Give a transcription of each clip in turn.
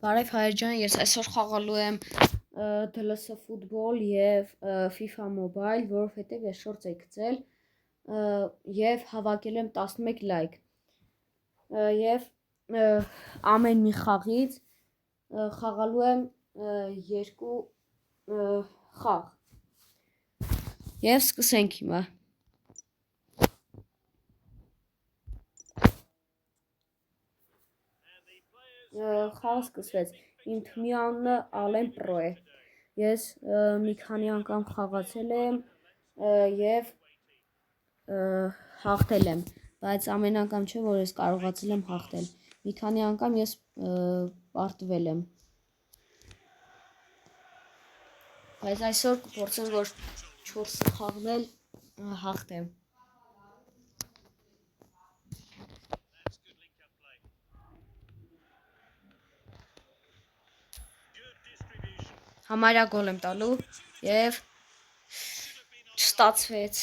Բարև հայր ջան, ես այսօր խաղալու եմ DLS Football և FIFA Mobile, որովհետև ես շորց էի գցել և հավաքել եմ 11 լայք և ամեն մի խաղից խաղալու եմ 2 խաղ և սկսենք հիմա։ Խաղը սկսվեց, իմ թիմի անունը Ալեն Պրո է, ես մի քանի անգամ խաղացել եմ և հաղթել եմ, բայց ամեն անգամ չէ, որ ես կարողացել եմ հաղթել, մի քանի անգամ ես պարտվել եմ, բայց այսօր կփորձեմ, որ 4 խաղն էլ հաղթեմ։ Համարյա գոլ եմ տալու և չստացվեց։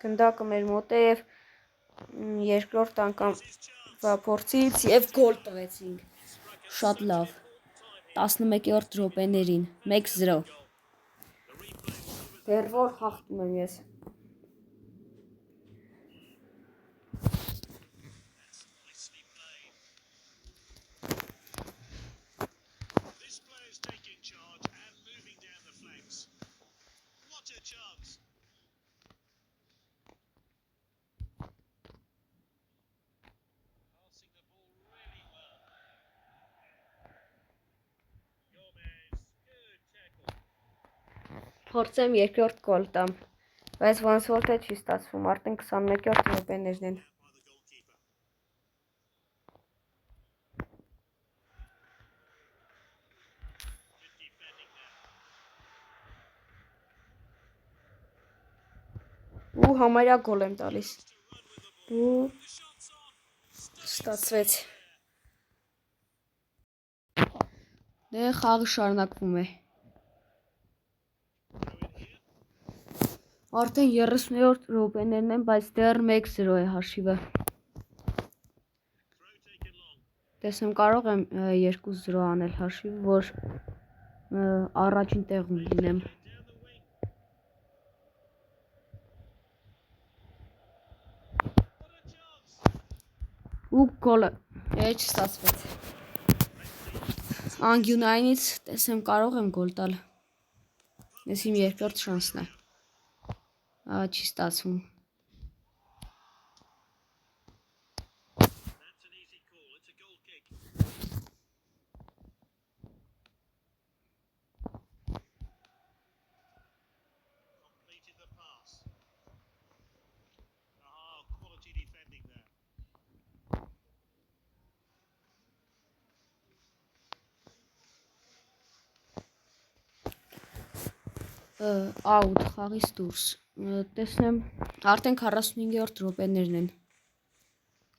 Գնդակը մեր մոտ է և երկրորդ անգամ փորձից և գոլ տվեցինք, շատ լավ, 11-րդ րոպեներին, 1-0, դեռ որ հաղթում եմ ես։ Փորձեմ երկրորդ գոլ տամ, բայց ոնց որ թե չի ստացվում, արդեն 21-րդ րոպեներն են։ Ու համարյա գոլ եմ տալիս։ Ու ստացվեց։ Դե խաղը շարունակվում է։ Արդեն 30-րդ րոպեներն են, բայց դեռ 1-0 է հաշիվը։ Տեսնեմ կարող եմ 2-0 անել հաշիվ, որ առաջին տեղում լինեմ։ Ու գոլը չստացվեց։ Անգյունայինից տեսնեմ կարող եմ գոլ տալ։ Ես իմ երկրորդ շանսն է։ Չի ստացվում։ Աուտ, խաղից դուրս, տեսնեմ, արդեն 45-րդ րոպեներն են,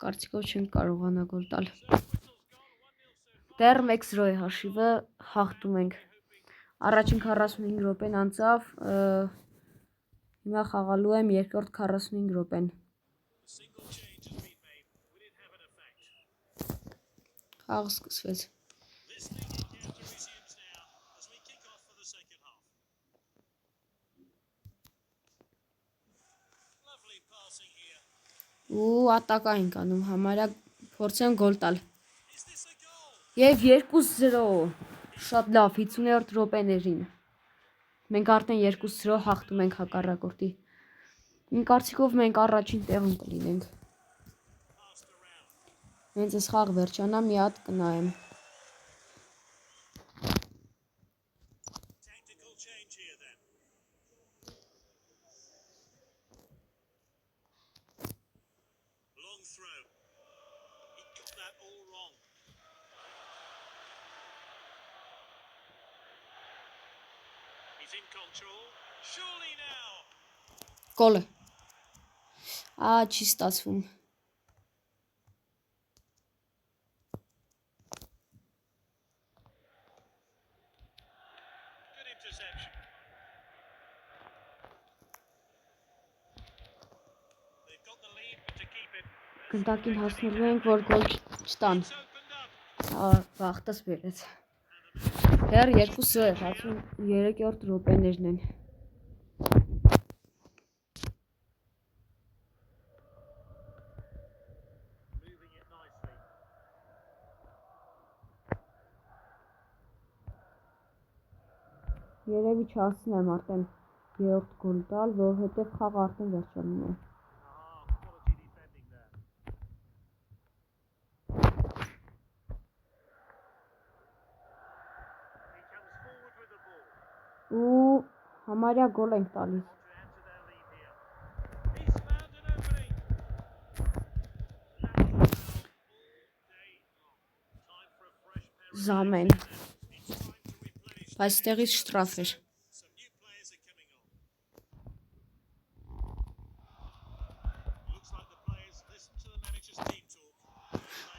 կարծիքով չենք կարողանա գոլ տալ, դեռ 1-0 է հաշիվը, հաղթում ենք, առաջին 45 րոպեն անցավ, հիմա խաղալու եմ երկրորդ 45 րոպեն, խաղը սկսվեց։ Ու ատակա ենք անում, համարյա փորձեմ գոլ տալ։ Եվ 2-0, շատ լավ, 50-րդ րոպեներին։ Մենք արդեն 2-0 հաղթում ենք հակառակորդի։ Իմ կարծիքով մենք առաջին տեղում կլինենք։ Հենց այս խաղը վերջանա, մի հատ կնայեմ։ Գոլը։ Չի ստացվում։ Գնդակին հասնելու ենք, որ գոլ չտան։ Վախտս բերեց։ Դեռ 63-րդ րոպեներն են։ Երևի չհասցնեմ արդեն 3-րդ գոլ տալ, որովհետև խաղը արդեն վերջանում է։ Ու համարյա գոլ ենք տալիս։ Զամեն։ Բայց տեղից շտրաֆ էր։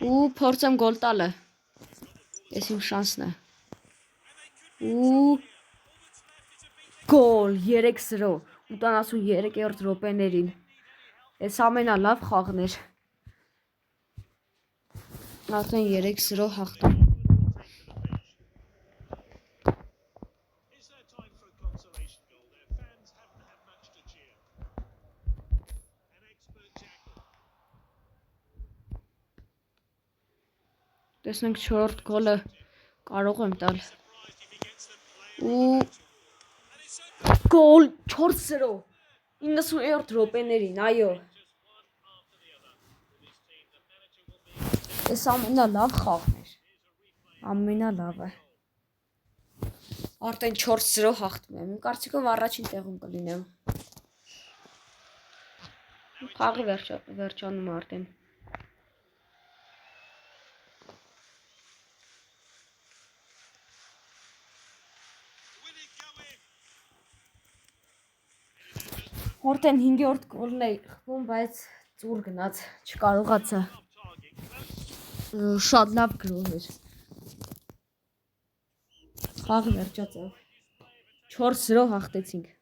Ու փորձեմ գոլ տալը։ Ես իմ շանսն է։ Ու գոլ 3-0 83-րդ րոպեներին։ Այս ամենալավ խաղն էր։ Արդեն 3-0 հաղթում։ Տեսնենք 4-րդ գոլը կարող եմ տալ։ Ու գոլ 4-0 90-րդ րոպեներին, այո։ Այս ամենալավ խաղն էր։ Ամենալավը։ Արդեն 4-0 հաղթում եմ։ Իմ կարծիքով առաջին տեղում կլինեմ։ Խաղը վերջանում արդեն։ Արդեն 5-րդ գոլն է խփում, բայց ծուր գնաց, չկարողացա։ Շատ լավ գրոհ էր։ Խաղը վերջացավ։ 4-0 հաղթեցինք։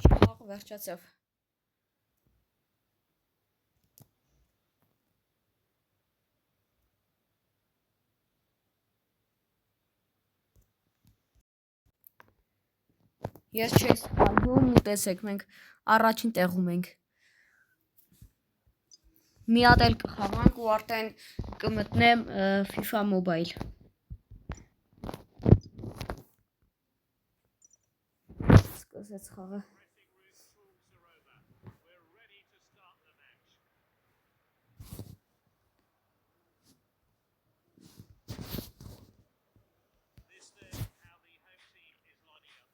Խաղը վերջացավ։ Ես չես սխալվում, տեսեք, մենք առաջին տեղում ենք։ Մի հատ էլ կխաղանք ու արդեն կմտնեմ FIFA Mobile։ Սկսեց խաղը։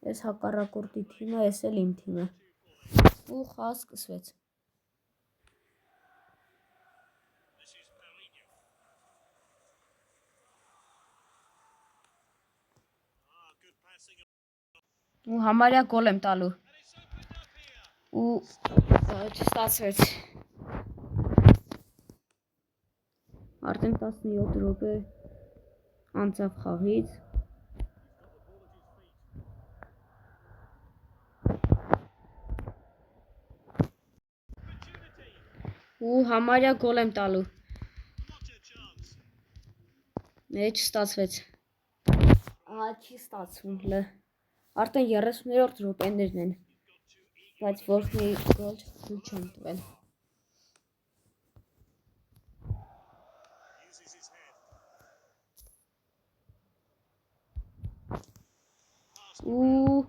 Ես հակառակորդի թիմը, ես էլ իմ թիմը։ Ու խաղը սկսվեց։ Ու համարյա գոլ եմ տալու։ Ու չստացվեց։ Արդեն 17 րոպե անցավ խաղից։ Ու համարյա գոլ եմ տալու։ Չստացվեց։ Չի ստացվում, արդեն 30-րդ րոպեներն են, բայց ոչ մի գոլ չեմ տվել։ Ու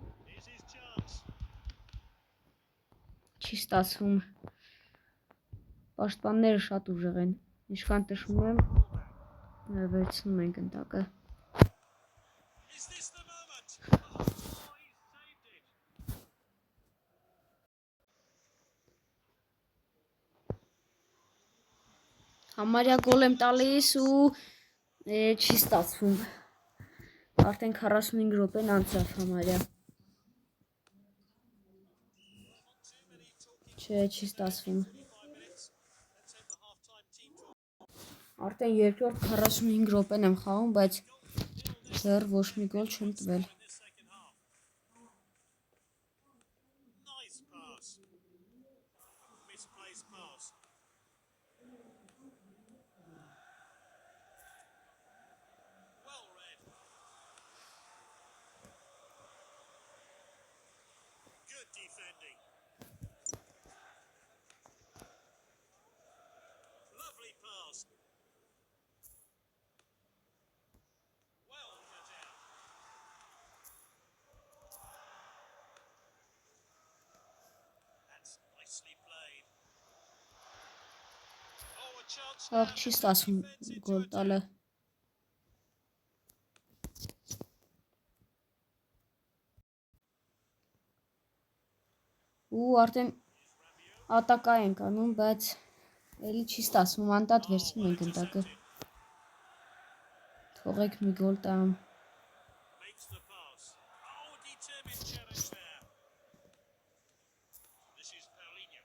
չի ստացվում։ Պաշտպանները շատ ուժեղ են։ Ինչքան տշում եմ, վերցնում են գնդակը։ Համարյա գոլ եմ տալիս ու չի ստացվում։ Արդեն 45 րոպեն անցավ համարյա։ Չէ, չի ստացվում։ Արդեն երկրորդ 45 րոպեն եմ խաղում, բայց դեռ ոչ մի գոլ չեմ տվել։ Defending. Lovely pass. Well cut out. That's nicely played. Oh, a chance. Ահ, չի ստացվում գոլ տալը։ Ու արդեն ատակա ենք անում, բայց էլի չի ստացվում, անտատ վերցնում ենք ընտակը։ Թողեք մի գոլ տամ։ Makes the pass. Oh, determined challenge there. This is Paulinho.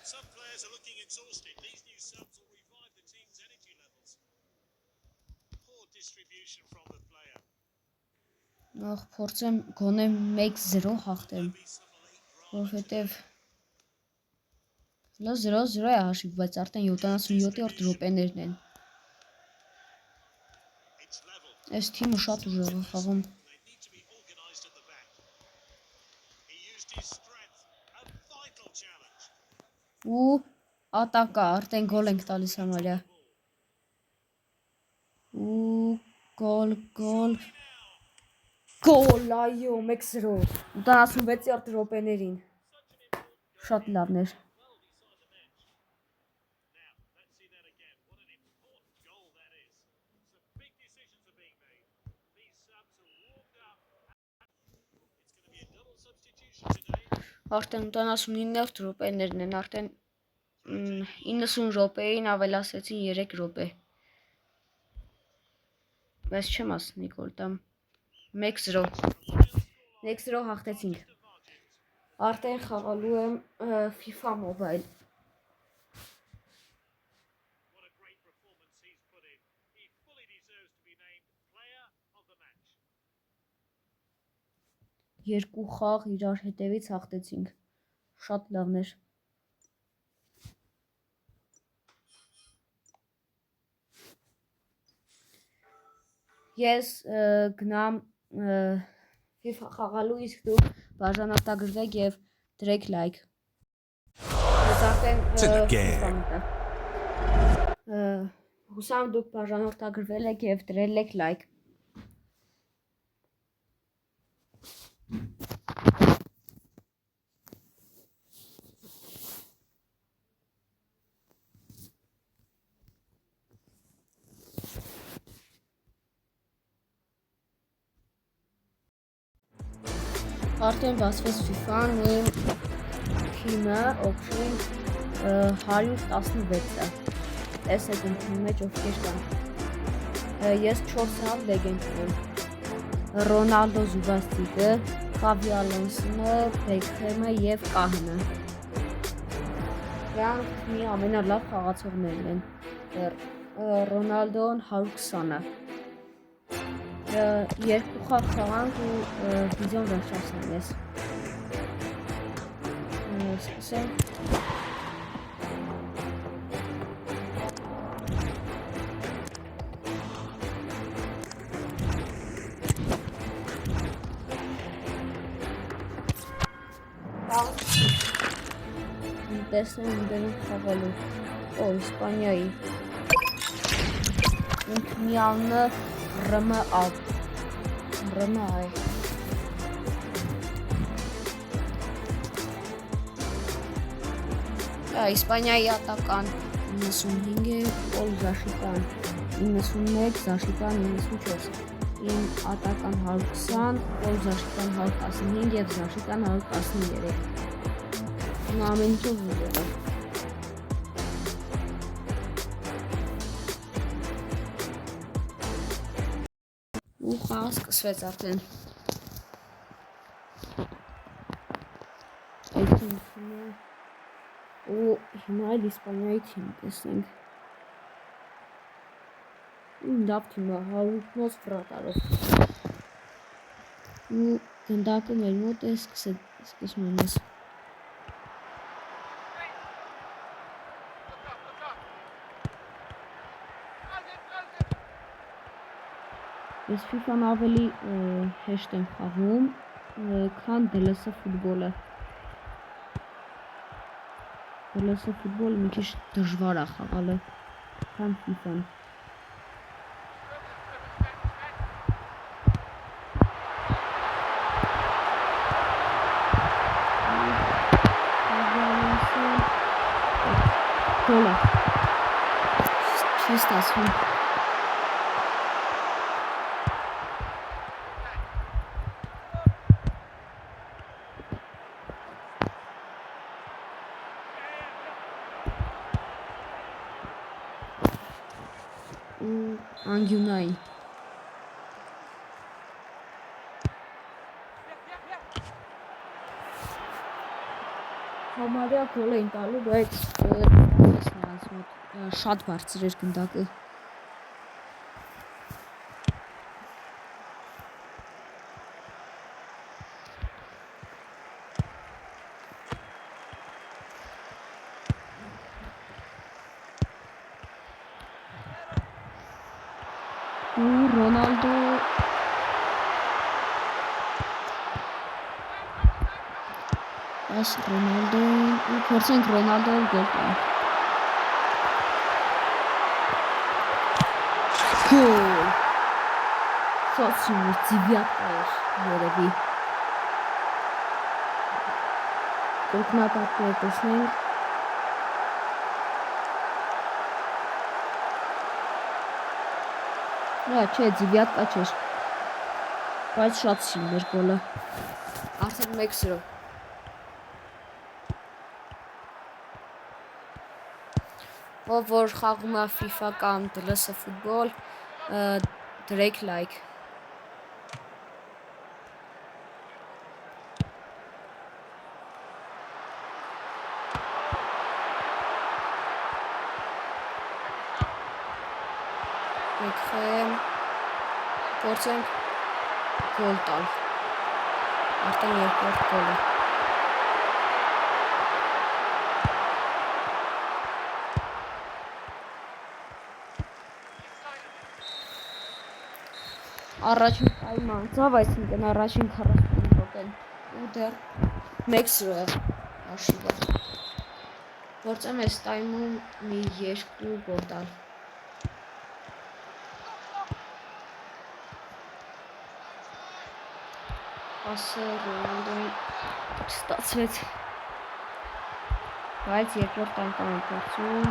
Some players are looking exhausted. These new subs will revive the team's energy levels. Poor distribution from the player. Ահ, փորձեմ գոնե 1-0 հաղթեմ, որովհետև 0-0 է հաշիվ, բայց արդեն 77-րդ րոպեներն են։ Այս թիմը շատ ուժեղ է խաղում։ They need to be organised at the back. He used his strength. A vital challenge. Ու ատակա, արդեն գոլ ենք տալիս համարյա։ Ու գոլ։ Գոլ, այո, 1-0, 86-րդ րոպեներին։ Շատ լավն էր։ Now, let's see that again. What an important goal that is. Some big decisions are being made. These subs are warmed up. It's going to be a double substitution today. Արդեն 79-րդ րոպեներն են, արդեն 90 րոպեին ավելացեցին 3 րոպե։ Բայց չեմ ասնի գոլ տամ։ 1-0 հաղթեցինք։ Արդեն խաղալու եմ FIFA Mobile։ What a great performance he's put in. He fully deserves to be named player of the match. Երկու խաղ իրար հետևից հաղթեցինք։ Շատ լավն էր։ Ես գնամ FIFA խաղալու, իսկ դուք բաժանորդագրվեք եւ դրեք լայք։ Ես արդեն FIFA մտա։ Հուսամ դուք բաժանորդագրվել եք եւ դրել եք լայք։ Արդեն բացվեց FIFA-ն ու իմ թիմը օգնում 116-ը։ Տեսեք իմ թիմի մեջ ովքեր կան։ Ես 4 հատ լեգենդ ունեմ։ Ռոնալդո Զուբաստիկը, Խավի Ալոնսոնը, Բեքհեմը եւ Կահնը։ Դրանք մի ամենալավ խաղացողներն են։ Ռոնալդոն 120-ը։ Երկու խաղ խաղանք ու վիդեոն վերջացնեմ ես։ Սկսենք։ Տեսնեմ դերում խաղալու։ Օ, Իսպանիայի։ Ինք միանը RMA։ Իսպանիայի ատական 95, Պոլ Զաշիկան 91, Զաշիկան 94։ Իմ ատական 120, Պոլ Զաշիկան 115 եւ Զաշիկան 113։ Ամեն ինչ ուժեղ է։ Ու խաղը սկսվեց արդեն։ Այդ թիմը ու հիմա էլ Իսպանիայի թիմ տեսնենք։ Լավ թիմ է, 100 վրատարով։ Ու գնդակը մեր մոտ է, սկսում եմ ես։ Ես FIFA-ն ավելի հեշտ եմ խաղում, քան DLS ֆուտբոլը։ DLS ֆուտբոլը մի քիչ դժվար է խաղալը, քան FIFA-ն։ Գոլը։ Չի ստացվում։ Անգյունային։ Համարյա գոլ էին տալու, բայց նրանց մոտ շատ բարձր էր գնդակը։ Ու Ռոնալդո Ռոնալդոն ու փորձենք Ռոնալդոն գոլ տալ։ Գոլ։ Սոցիալը ձիվյատա էր երևի։ Կողմնակապները տեսնենք։ Չէ, ձիվյատկա չէր, բայց շատ սիրում էր գոլը, արդեն 1-0։ Ով որ խաղում է FIFA կամ DLS ֆուտբոլ, դրեք լայք։ Եկխեմ, փորձենք գոլ տալ, արդեն երկրորդ գոլը։ Առաջին տայմը անցավ, այսինքն առաջին 40 րոպեն ու դեռ 1-0 է հաշիվը։ Փորձեմ այս տայմում մի 2 գոլ տալ։ Ասը Ռոնալդոյին չստացվեց, բայց երկրորդ տայմում եմ փորձում։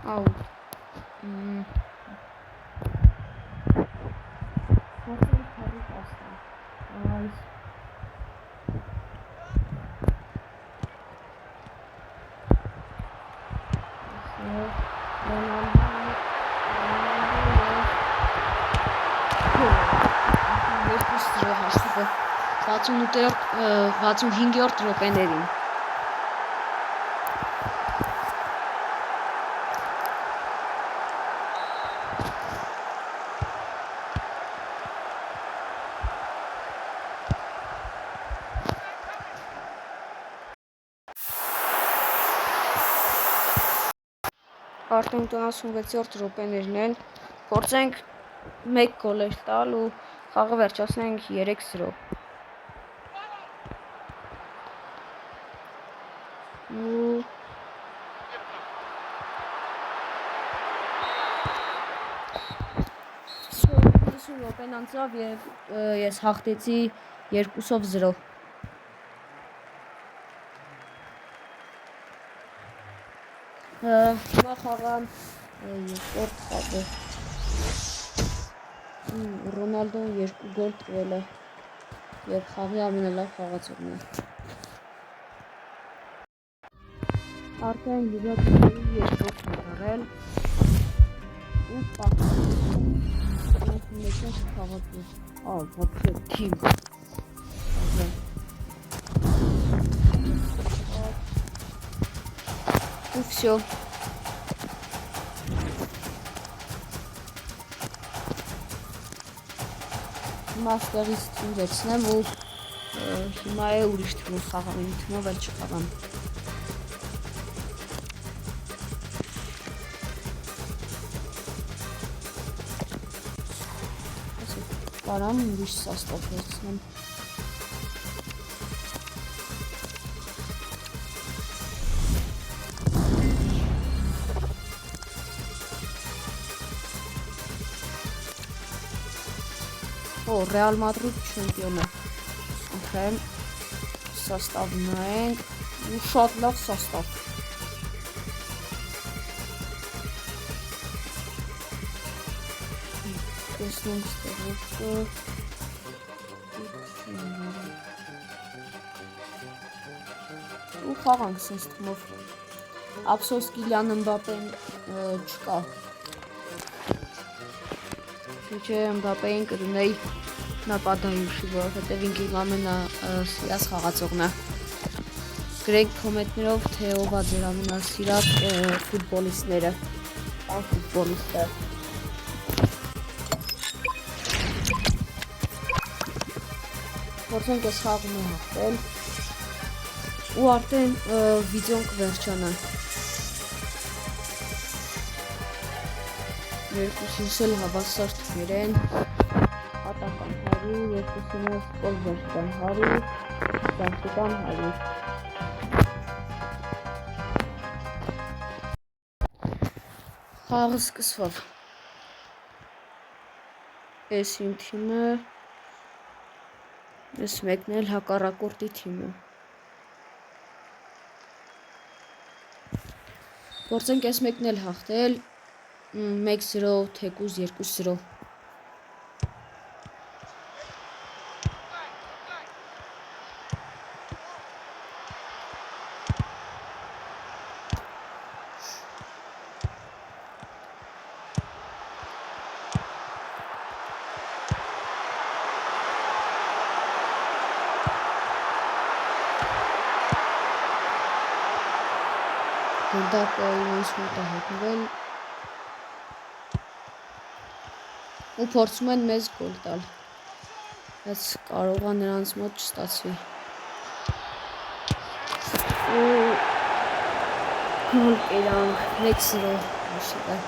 Out. Nothing heavy pasta. Nice. So, 65-րդ րոպեներին։ Արդեն 76-րդ րոպեներն են, փորձենք 1 գոլ տալ ու խաղը վերջացնենք 3-0։ Ու 50 րոպեն անցավ եւ ես հաղթեցի 2-0։ Հիմա խաղը երկրորդ խաղը Ռոնալդոն 2 գոլ տվել է եւ խաղի ամենալավ խաղացողն է։ Արդեն Լիվերպուլի երկրորդն է եղել ու պարտադիր խաղացող։ Вообще թիմ։ И всё. Մաստերից թիմ վերցնեմ ու հիմա է ուրիշ թիմով խաղամ, իմ թիմով էլ չխաղամ։ Կարամ ուրիշ սաստավ վերցնեմ։ Ռեալ Մադրիդ չեմպիոն է։ Արդեն սաստավն ենք ու շատ լավ սաստավ։ Տեսնենք ստեղոքը։ Ու խաղանք սենց թմով։ Ափսոս Կիլիան Մբապեն չկա։ Չէ Մբապեին կդնեի նապադայուշի, որովհետև ինք իմ ամենասիրած խաղացողն է։ Գրեք կոմենտներով, թե ով է ձեր ամենասիրած ֆուտբոլիստները, կամ ֆուտբոլիստը։ Փորձենք այս խաղում է հաղթել ու արդեն վիդեոն կվերջանա։ Երկուսինս էլ հավասար թվեր են, պատական 100, երկուսինս կոլ վերջան 100, դամտական 100։ Խաղը սկսվավ։ Ես իմ թիմը, ես մեկն էլ հակառակորդի թիմը։ Փորձենք ես մեկն էլ հաղթել, 1-0, թեկուզ 2-0։ Հնդակը ինձ մոտ է հայտնվել ու փորձում են մեզ գոլ տալ, բայց կարող է նրանց մոտ չստացվի։ Ու գոլ կերանք 1-0 հաշիվը։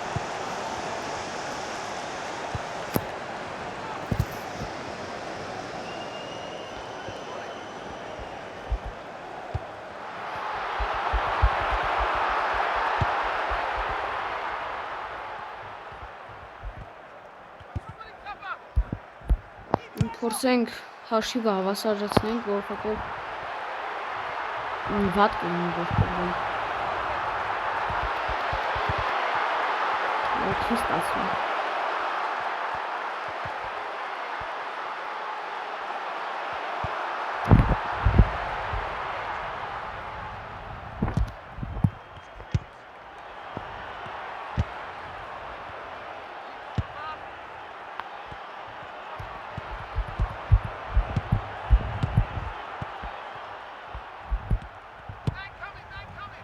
Փորձենք հաշիվը հավասարացնենք, որովհետև վատ կլինի որ կրվենք։ Չի ստացվում։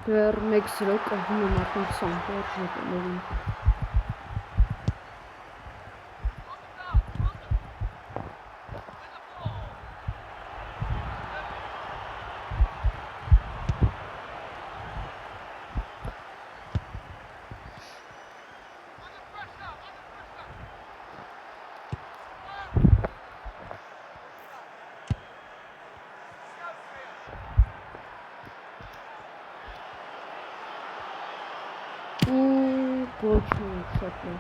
Դեռ 1-0 կրվում եմ արդեն 24 րոպեներին։ Очень шотно.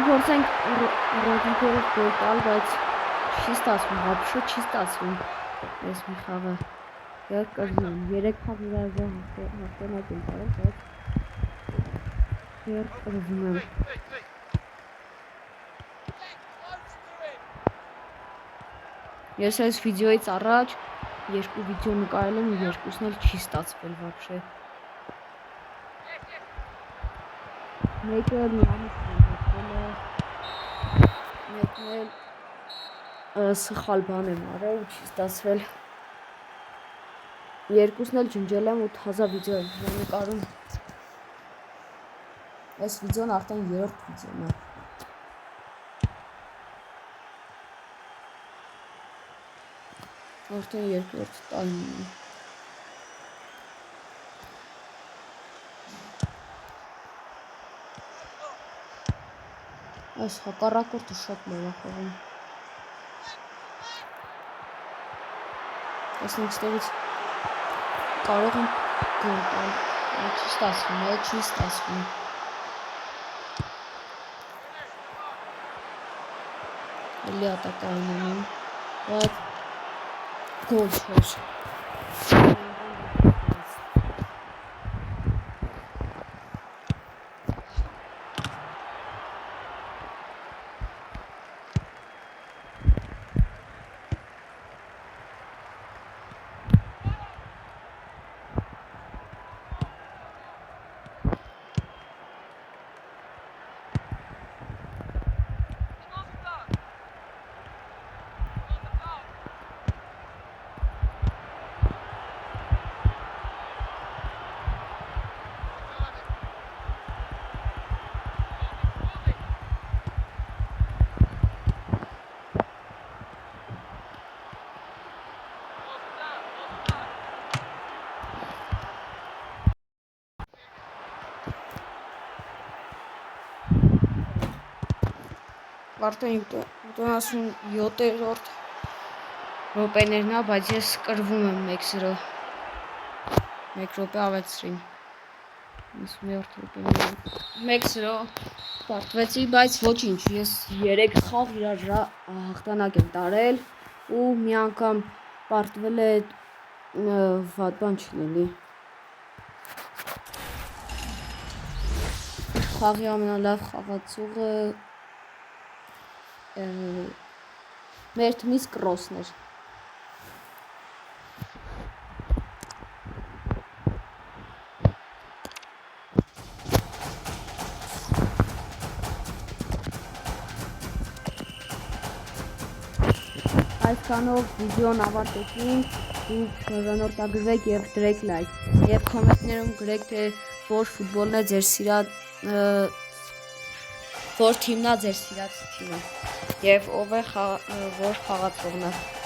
Փորձենք Ռոդրիգոն գոլ տալ, բայց չի ստացվում, вообще չի ստացվում։ Այս մի խաղը կրվում են 3 խաղ իրար հաղթանակ են տարել, բայց կրվում են։ Ես այս վիդեոից առաջ երկու վիդեո նկարել եմ ու երկուսն էլ չի ստացվել вообще։ Մեկը միանից մեկն էլ սխալ բան եմ արել ու չի ստացվել։ Երկուսն էլ ջնջել եմ ու թազա վիդեո եմ նկարում։ Այս վիդեոն արդեն 3-րդ վիդեոն է։ Արդեն 2-րդ տայմն է։ Այս հակառակորդը շատ լավ է խաղում։ Տեսնենք ստեղից կարող եմ գոլ տալ, չի ստացվում։ Էլի ատակային եմ, բայց գոլ չէր։ Արդեն 77-րդ րոպեներն է, բայց ես կրվում եմ 1-0։ 1 րոպե ավելցրին։ 90-րդ րոպեներն 1-0 պարտվեցի, բայց ոչինչ, ես 3 խաղ իրար հաղթանակ եմ տարել ու մի անգամ պարտվել է վատ բան չլինի։ Խաղի ամենալավ խաղացողը մեր թիմից Կրոսն էր։ Այսքանով վիդեոն ավարտեցին, դուք շնորհավորեք եւ դրեք լայք եւ կոմենտներում գրեք թե որ ֆուտբոլն է ձեր սիրած որ թիմն է ձեր սիրած թիմը եւ ով է որ խաղացողն է։